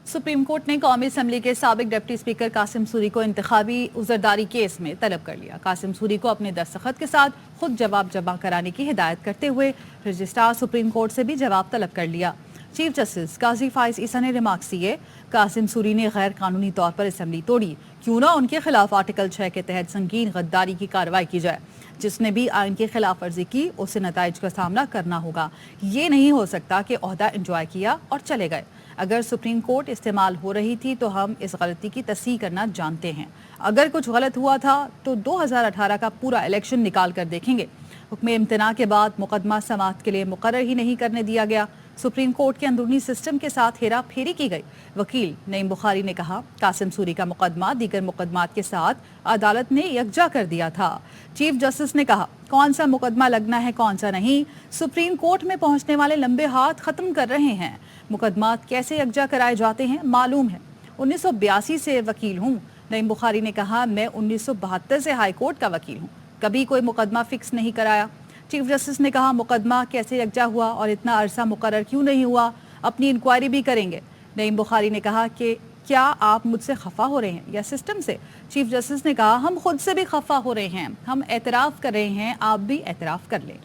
Supreme court ने कौमी assembly के साबिक डिप्टी स्पीकर कासिम सूरी को इंतखाबी उजरदारी केस में तलब कर लिया। कासिम सूरी को अपने दस्तखत के साथ खुद जवाब जमा कराने की हिदायत करते हुए रजिस्ट्रार सुप्रीम कोर्ट से भी जवाब तलब कर लिया। चीफ जस्टिस काजी फाइज ईसा ने रिमार्क्स दिए, कासिम सूरी ने गैर कानूनी तौर पर असम्बली तोड़ी, क्यों ना उनके खिलाफ आर्टिकल 6 के तहत संगीन गद्दारी की कार्रवाई की जाए। जिसने भी आइन की खिलाफ वर्जी की उसे नताइज का सामना करना होगा। ये नहीं हो सकता कि ओहदा एंजॉय किया और चले गए। अगर सुप्रीम कोर्ट इस्तेमाल हो रही थी तो हम इस गलती की तस्हीह करना जानते हैं। अगर कुछ गलत हुआ था तो 2018 का पूरा इलेक्शन निकाल कर देखेंगे। हुक्म इम्तना के बाद मुकदमा समाअत के लिए मुकर्रर ही नहीं करने दिया गया। सुप्रीम कोर्ट के अंदरूनी सिस्टम के साथ हेरा फेरी की गई। वकील नईम बुखारी ने कहा, कासिम सूरी का मुकदमा दीगर मुकदमात के साथ अदालत ने यकजा कर दिया था। चीफ जस्टिस ने कहा, कौन सा मुकदमा लगना है कौन सा नहीं, सुप्रीम कोर्ट में पहुंचने वाले लंबे हाथ खत्म कर रहे हैं। मुकदमात कैसे यकजा कराए जाते हैं मालूम है। 1982 से वकील हूँ। नईम बुखारी ने कहा, मैं 1972 से हाई कोर्ट का वकील हूँ, कभी कोई मुकदमा फिक्स नहीं कराया। चीफ जस्टिस ने कहा, मुकदमा कैसे यकजा हुआ और इतना अरसा मुकर्रर क्यों नहीं हुआ, अपनी इंक्वायरी भी करेंगे। नईम बुखारी ने कहा कि क्या आप मुझसे खफा हो रहे हैं या सिस्टम से। चीफ जस्टिस ने कहा, हम खुद से भी खफा हो रहे हैं, हम एतराफ़ कर रहे हैं, आप भी एतराफ़ कर लें।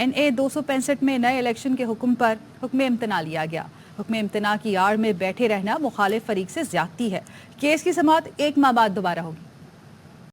NA 265 में नए इलेक्शन के हुक्म पर हुक्म इम्तना लिया गया। हुक्म इम्तना की आड़ में बैठे रहना मुखालिफ फरीक से ज्यादती है। केस की समाअत 1 माह बाद दोबारा होगी।